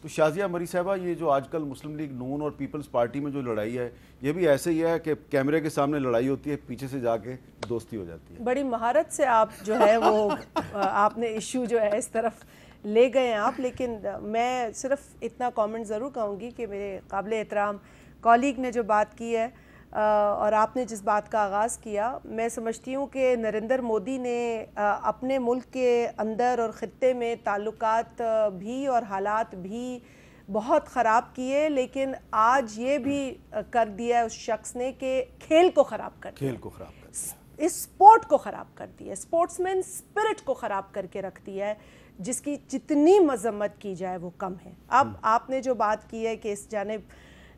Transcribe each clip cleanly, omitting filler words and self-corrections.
तो शाजिया मरी साहबा, ये जो आजकल मुस्लिम लीग नून और पीपल्स पार्टी में जो लड़ाई है, ये भी ऐसे ही है कि कैमरे के सामने लड़ाई होती है, पीछे से जाके दोस्ती हो जाती है? बड़ी महारत से आप जो है वो आपने इशू जो है इस तरफ ले गए हैं आप। लेकिन मैं सिर्फ इतना कमेंट ज़रूर कहूँगी कि मेरे काबिल एहतराम कॉलीग ने जो बात की है और आपने जिस बात का आगाज़ किया, मैं समझती हूँ कि नरेंद्र मोदी ने अपने मुल्क के अंदर और ख़ित्ते में ताल्लुकात भी और हालात भी बहुत ख़राब किए, लेकिन आज ये भी कर दिया है उस शख्स ने कि खेल को ख़राब कर दिया, खेल को ख़राब कर दिया, इस स्पोर्ट को ख़राब कर दिया, स्पोर्ट्समैन स्पिरिट को ख़राब करके रख दिया है, जिसकी जितनी मजम्मत की जाए वो कम है। अब आपने जो बात की है कि इस जानिब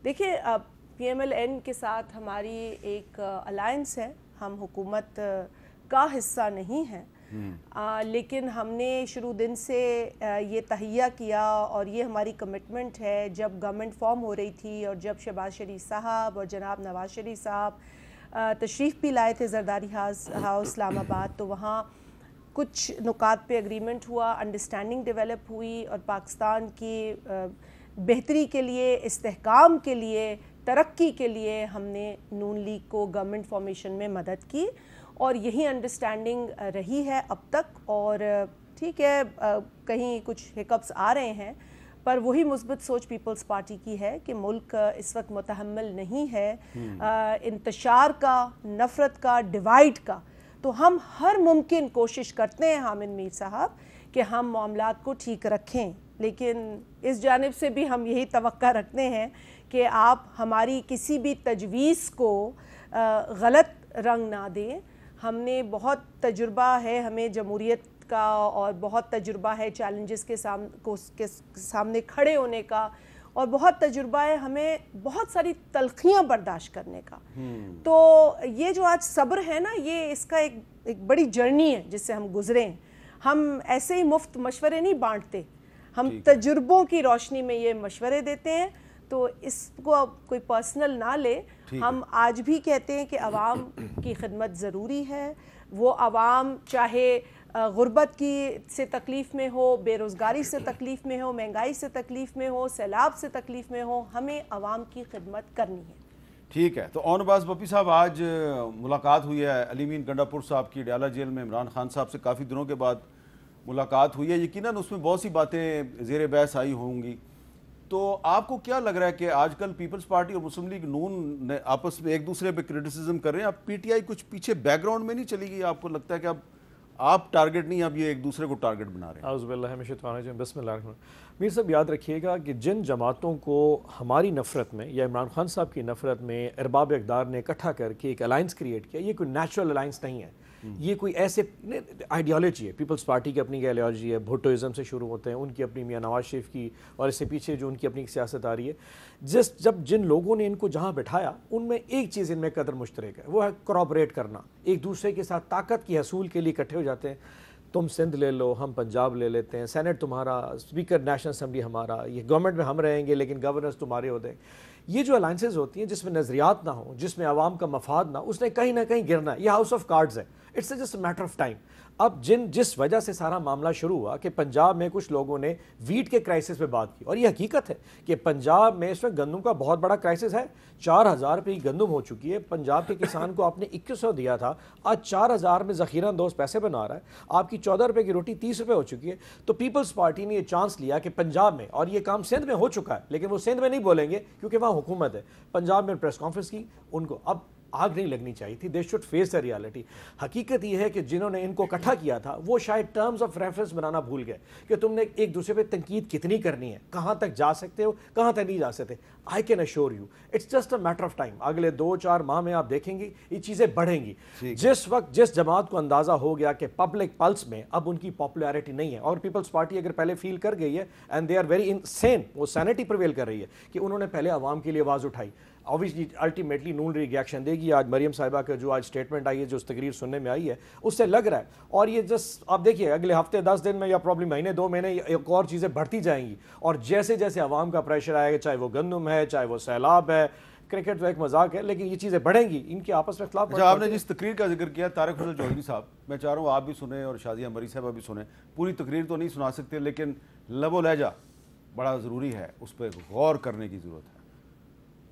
देखिए, PMLN के साथ हमारी एक अलायंस है, हम हुकूमत का हिस्सा नहीं हैं, लेकिन हमने शुरू दिन से ये तहिया किया और ये हमारी कमिटमेंट है। जब गवर्नमेंट फॉर्म हो रही थी और जब शहबाज शरीफ साहब और जनाब नवाज शरीफ साहब तशरीफ़ भी लाए थे जरदारी हाउस इस्लामाबाद, तो वहाँ कुछ नुकात पे एग्रीमेंट हुआ, अंडरस्टैंडिंग डेवलप हुई और पाकिस्तान की बेहतरी के लिए, इस्तेहकाम के लिए, तरक्की के लिए हमने नून लीग को गवर्नमेंट फॉर्मेशन में मदद की और यही अंडरस्टैंडिंग रही है अब तक। और ठीक है, कहीं कुछ हिकअप्स आ रहे हैं, पर वही मुस्बत सोच पीपल्स पार्टी की है कि मुल्क इस वक्त मुतहम्मिल नहीं है इंतशार का, नफ़रत का, डिवाइड का। तो हम हर मुमकिन कोशिश करते हैं हामिद मीर साहब कि हम मामलात को ठीक रखें, लेकिन इस जानिब से भी हम यही तवक्का रखते हैं कि आप हमारी किसी भी तजवीज़ को गलत रंग ना दें। हमने बहुत तजुर्बा है हमें जमहूरियत का और बहुत तजुर्बा है चैलेंजेस के सामने खड़े होने का और बहुत तजुर्बा है हमें बहुत सारी तलखियाँ बर्दाश्त करने का। तो ये जो आज सब्र है ना, ये इसका एक बड़ी जर्नी है जिससे हम गुजरे हैं। हम ऐसे ही मुफ्त मशवरे नहीं बांटते, हम तजुर्बों की रोशनी में ये मशवरे देते हैं। तो इसको कोई पर्सनल ना ले। हम आज भी कहते हैं कि आवाम की खिदमत ज़रूरी है। वो आवाम चाहे गुर्बत की से तकलीफ़ में हो, बेरोज़गारी से तकलीफ़ में हो, महंगाई से तकलीफ़ में हो, सैलाब से तकलीफ़ में हो, हमें आवाम की खिदमत करनी है। ठीक है। तो ऑनबाज बप्पी साहब, आज मुलाकात हुई है अलीमीन गंडापुर साहब की डयाला जेल में। इमरान खान साहब से काफ़ी दिनों के बाद मुलाकात हुई है, यकीनन उसमें बहुत सी बातें ज़ेर बहस आई होंगी। तो आपको क्या लग रहा है कि आजकल पीपल्स पार्टी और मुस्लिम लीग नून आपस में एक दूसरे पे क्रिटिसिज्म कर रहे हैं? अब PTI कुछ पीछे बैकग्राउंड में नहीं चली गई? आपको लगता है कि अब आप टारगेट नहीं, अब ये एक दूसरे को टारगेट बना रहे हैं? बिस्मिल्लाह। मीर साहब, याद रखिएगा कि जिन जमातों को हमारी नफ़रत में या इमरान खान साहब की नफ़रत में अरबाब इक़्तिदार ने इकट्ठा करके एक अलायंस क्रिएट किया, ये कोई नेचुरल अलायंस नहीं है। ये कोई ऐसे आइडियोलॉजी है। पीपल्स पार्टी की अपनी आइडियोलॉजी है, भुट्टोइज़म से शुरू होते हैं, उनकी अपनी मियां नवाज शरीफ की, और इससे पीछे जो उनकी अपनी सियासत आ रही है। जब जिन लोगों ने इनको जहाँ बिठाया, उनमें एक चीज़ इनमें कदर मुश्तरक है, वो है कोऑपरेट करना, एक दूसरे के साथ ताकत की हसूल के लिए इकट्ठे हो जाते हैं। तुम सिंध ले लो, हम पंजाब ले लेते हैं, सेनेट तुम्हारा, स्पीकर नेशनल असम्बली हमारा, ये गवर्नमेंट में हम रहेंगे लेकिन गवर्नर्स तुम्हारे होते हैं। ये जो अलायंसेज होती हैं जिसमें नज़रियात ना हो, जिसमें आवाम का मफाद ना, उसने कहीं ना कहीं गिरना है। ये हाउस ऑफ कार्ड्स है, it's just a matter of time. अब जिस वजह से सारा मामला शुरू हुआ कि पंजाब में कुछ लोगों ने वीट के क्राइसिस पे बात की, और ये हकीकत है कि पंजाब में इस वक्त गंदम का बहुत बड़ा क्राइसिस है। 4000 रुपये की गंदम हो चुकी है। पंजाब के किसान को आपने 2100 दिया था, आज 4000 में ज़ख़ीरा अंदोज़ पैसे बना रहा है। आपकी 14 रुपये की रोटी 30 रुपये हो चुकी है। तो पीपल्स पार्टी ने ये चांस लिया कि पंजाब में, और ये काम सिंध में हो चुका है, लेकिन वो सिंध में नहीं बोलेंगे क्योंकि वहाँ हुकूमत है। पंजाब में प्रेस कॉन्फ्रेंस की, उनको अब आग नहीं लगनी चाहिए थी। They should face the reality. हकीकत यह है कि जिन्होंने इनको इकट्ठा किया था वो शायद टर्म्स ऑफ रेफरेंस बनाना भूल गए कि तुमने एक दूसरे पे तनकीद कितनी करनी है, कहाँ तक जा सकते हो, कहाँ तक नहीं जा सकते। I can assure you it's just a matter of time. अगले 2-4 माह में आप देखेंगे ये चीज़ें बढ़ेंगी। जिस वक्त जिस जमात को अंदाज़ा हो गया कि पब्लिक पल्स में अब उनकी पॉपुलैरिटी नहीं है, और पीपल्स पार्टी अगर पहले फील कर गई है and they are very insane, वो सैनिटी प्रिवेल कर रही है कि उन्होंने पहले आवाम के लिए आवाज़ उठाई, ऑब्वियसली अल्टीमेटली नून रिएक्शन देगी। आज मरियम साहिबा का जो आज स्टेटमेंट आई है, जो तकरीर सुनने में आई है, उससे लग रहा है। और ये जस्ट आप देखिए अगले हफ्ते 10 दिन में या प्रॉब्लम महीने 2 महीने एक और चीज़ें बढ़ती जाएंगी। और जैसे जैसे आवाम का प्रेशर आएगा, चाहे वो गंदम है, चाहे वो सैलाब है, क्रिकेट तो एक मजाक है, लेकिन ये चीज़ें बढ़ेंगी, इनके आपस में खिलाफ। आपने जिस तकरीर का जिक्र किया तारिक फजल चौधरी साहब, मैं चाह रहा हूँ आप भी सुने और शाजिया मरी साहबा भी सुने। पूरी तकरीर तो नहीं सुना सकते, लेकिन लबो लहजा बड़ा ज़रूरी है, उस पर गौर करने की ज़रूरत है।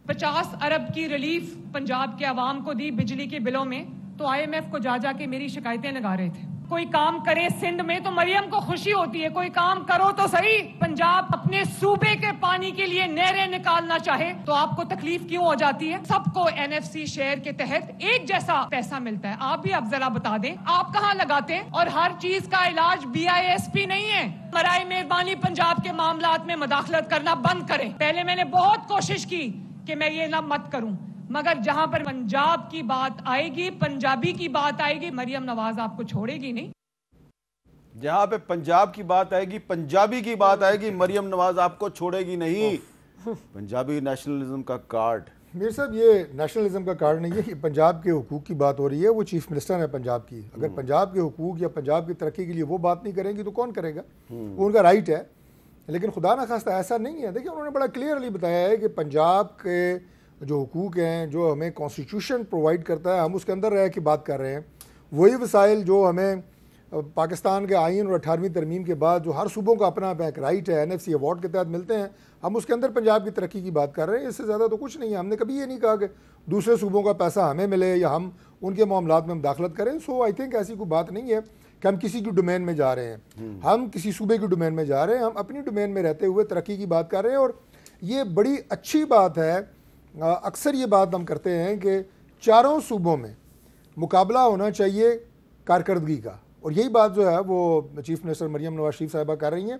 50 अरब की रिलीफ पंजाब के आवाम को दी बिजली के बिलों में, तो IMF को जा के मेरी शिकायतें लगा रहे थे। कोई काम करे सिंध में तो मरियम को खुशी होती है, कोई काम करो तो सही। पंजाब अपने सूबे के पानी के लिए नहरें निकालना चाहे तो आपको तकलीफ क्यों हो जाती है? सबको NFC शेयर के तहत एक जैसा पैसा मिलता है। आप भी अब जरा बता दें आप कहां लगाते हैं? और हर चीज का इलाज BISP नहीं है। बराए मेहरबानी पंजाब के मामलात में मदाखलत करना बंद करें। पहले मैंने बहुत कोशिश की कि मैं ये ना मत करूं, मगर जहां पर पंजाब की बात आएगी, पंजाबी की बात आएगी, मरियम नवाज आपको छोड़ेगी नहीं। जहां पे पंजाब की बात आएगी, पंजाबी की बात आएगी, मरियम नवाज आपको छोड़ेगी नहीं। पंजाबी नेशनलिज्म का कार्ड। मीर साहब, ये नेशनलिज्म का कार्ड नहीं है, ये पंजाब के हुकूक की बात हो रही है। वो चीफ मिनिस्टर है पंजाब की। अगर पंजाब के हुकूक या पंजाब की तरक्की के लिए वो बात नहीं करेंगी तो कौन करेगा? वो उनका राइट है। लेकिन खुदा ना खास्ता ऐसा नहीं है। देखिए, उन्होंने बड़ा क्लियरली बताया है कि पंजाब के जो हुकूक हैं, जो हमें कॉन्स्टिट्यूशन प्रोवाइड करता है, हम उसके अंदर रह के बात कर रहे हैं। वही वसाइल जो हमें पाकिस्तान के आइन और 18वीं तरमीम के बाद जो हर सूबों का अपना एक राइट है, NFC अवार्ड के तहत मिलते हैं, हम उसके अंदर पंजाब की तरक्की की बात कर रहे हैं। इससे ज़्यादा तो कुछ नहीं है। हमने कभी ये नहीं कहा कि दूसरे सूबों का पैसा हमें मिले या हम उनके मामलात में मुदाखलत करें। सो आई थिंक ऐसी कोई बात नहीं है कि हम किसी की डोमेन में जा रहे हैं, हम किसी सूबे की डोमेन में जा रहे हैं। हम अपनी डोमेन में रहते हुए तरक्की की बात कर रहे हैं। और ये बड़ी अच्छी बात है। अक्सर ये बात हम करते हैं कि चारों सूबों में मुकाबला होना चाहिए कारकर्दगी का, और यही बात जो है वो चीफ मिनिस्टर मरियम नवाज शरीफ साहिबा कर रही हैं।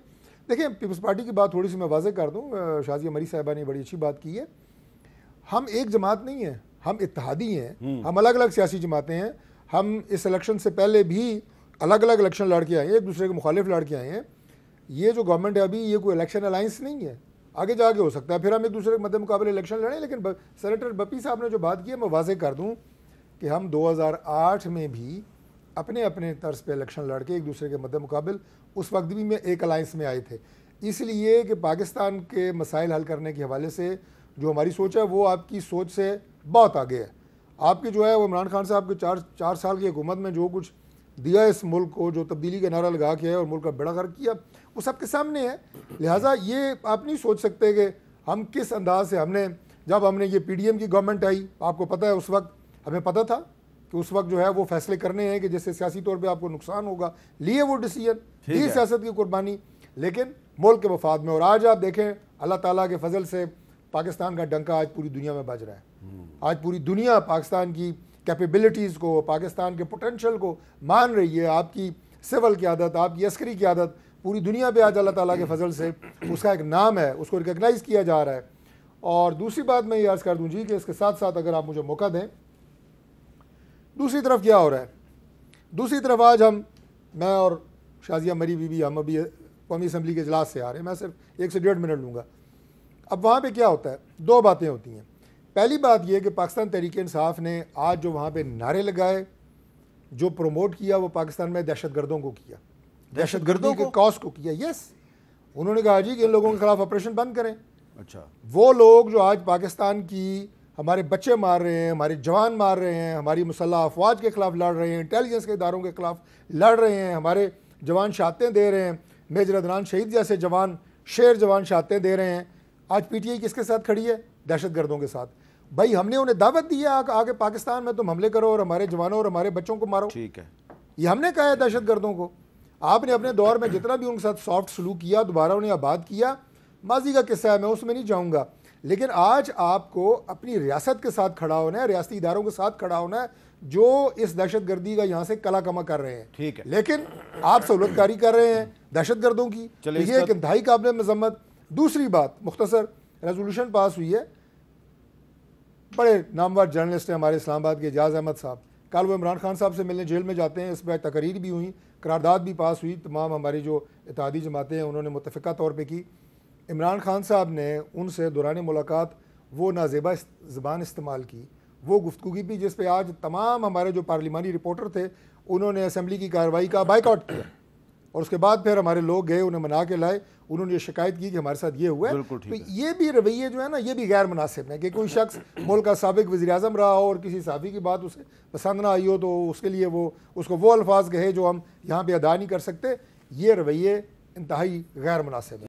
देखिए, पीपल्स पार्टी की बात थोड़ी सी मैं वाज़ेह कर दूँ। शाजिया मरी साहिबा ने बड़ी अच्छी बात की है। हम एक जमात नहीं हैं, हम इत्तेहादी हैं। हम अलग अलग सियासी जमातें हैं। हम इस इलेक्शन से पहले भी अलग अलग इलेक्शन लड़ के आए हैं, एक दूसरे के मुखालिफ लड़ के आए हैं। ये जो गवर्नमेंट है अभी, ये कोई इलेक्शन अलायंस नहीं है। आगे जाके हो सकता है फिर हम एक दूसरे के मद्दे मुकाबले इलेक्शन लड़ें। लेकिन सेनेटर बप्पी साहब ने जो बात की है, मैं वाज़ेह कर दूं कि हम 2008 में भी अपने अपने तर्ज पे इलेक्शन लड़ के एक दूसरे के मद्दे मुकाबल उस वक्त भी में एक अलायंस में आए थे। इसलिए कि पाकिस्तान के मसाइल हल करने के हवाले से जो हमारी सोच है वो आपकी सोच से बहुत आगे है। आपकी जो है वो इमरान खान साहब के चार साल की हुकूमत में जो कुछ दिया इस मुल्क को, जो तब्दीली का नारा लगा के है और मुल्क का बेड़ा गर्क किया, वो सबके सामने है। लिहाजा ये आप नहीं सोच सकते कि हम किस अंदाज से जब हमने ये PDM की गवर्नमेंट आई, आपको पता है उस वक्त हमें पता था कि उस वक्त जो है वो फैसले करने हैं कि जिससे सियासी तौर पे आपको नुकसान होगा, लिए वो डिसीजन, दी सियासत की कुर्बानी, लेकिन मुल्क के मफाद में। और आज आप देखें, अल्लाह ताला के फजल से पाकिस्तान का डंका आज पूरी दुनिया में बज रहा है। आज पूरी दुनिया पाकिस्तान की कैपेबिलिटीज़ को, पाकिस्तान के पोटेंशियल को मान रही है। आपकी सिविल क़यादत, आपकी अस्करी क़यादत पूरी दुनिया पे आज अल्लाह ताला के फजल से उसका एक नाम है, उसको रिकगनाइज़ किया जा रहा है। और दूसरी बात मैं ये अर्ज़ कर दूँ जी कि इसके साथ साथ अगर आप मुझे मौका दें, दूसरी तरफ क्या हो रहा है? दूसरी तरफ आज मैं और शाजिया मरी बीबी हम अभी कौमी असम्बली के इजलास से आ रहे हैं। मैं सिर्फ 1 से 1.5 मिनट लूँगा। अब वहाँ पे क्या होता है, दो बातें होती हैं। पहली बात यह कि पाकिस्तान तहरीक इंसाफ ने आज जो वहाँ पे नारे लगाए, जो प्रमोट किया, वो पाकिस्तान में दहशतगर्दों को किया, दहशतगर्दी के कॉज को किया। यस, उन्होंने कहा जी कि इन लोगों के खिलाफ ऑपरेशन बंद करें। अच्छा, वो लोग जो आज पाकिस्तान की हमारे बच्चे मार रहे हैं, हमारे जवान मार रहे हैं, हमारी मुसल्लह अफवाज के खिलाफ लड़ रहे हैं, इंटेलिजेंस के इदारों के खिलाफ लड़ रहे हैं, हमारे जवान शहादतें दे रहे हैं, मेजर अदनान शहीद जैसे जवान, शेर जवान शहादतें दे रहे हैं। आज PTI किसके साथ खड़ी है? दहशतगर्दों के साथ। भाई, हमने उन्हें दावत दी है आगे पाकिस्तान में तुम हमले करो और हमारे जवानों और हमारे बच्चों को मारो। ठीक है, ये हमने कहा है दहशतगर्दों को। आपने अपने दौर में जितना भी उनके साथ सॉफ्ट सलूक किया, दोबारा उन्हें आबाद किया, माजी का किस्सा है, मैं उसमें नहीं जाऊँगा। लेकिन आज आपको अपनी रियासत के साथ खड़ा होना है, रियासती इदारों के साथ खड़ा होना है जो इस दहशतगर्दी का यहाँ से कला कमा कर रहे हैं। ठीक है, लेकिन आप सहूलतकारी कर रहे हैं दहशतगर्दों की, तो ये एक इंतहाई काबिल मजम्मत। दूसरी बात, मुख्तसर रेजोल्यूशन पास हुई है, बड़े नामवर जर्नलिस्ट हैं हमारे इस्लामाबाद के एजाज अहमद साहब, कल वो इमरान खान साहब से मिलने जेल में जाते हैं। इस पर तकरीर भी हुई, करारदाद भी पास हुई, तमाम हमारी जो इत्तेहादी जमातें हैं उन्होंने मुतफ़िका तौर पर की। इमरान खान साहब ने उनसे दौरान मुलाकात वो नाजेबा ज़बान इस्तेमाल की, वो गुफ्तगू की जिस पे आज तमाम हमारे जो पार्लिमानी रिपोर्टर थे उन्होंने असम्बली की कार्रवाई का बाइकआउट किया। और उसके बाद फिर हमारे लोग गए, उन्हें मना के लाए, उन्होंने ये शिकायत की कि हमारे साथ ये हुआ है। तो ये भी रवैये जो है ना, ये भी गैर मुनासिब है कि कोई शख्स मुल्क का साबिक वज़ीर-ए-आज़म रहा हो और किसी सहाफ़ी की बात उसे पसंद ना आई हो तो उसके लिए उसको वो अल्फाज कहे जो हम यहाँ पर अदा नहीं कर सकते। ये रवैये इंतहाई गैर मुनासिब है।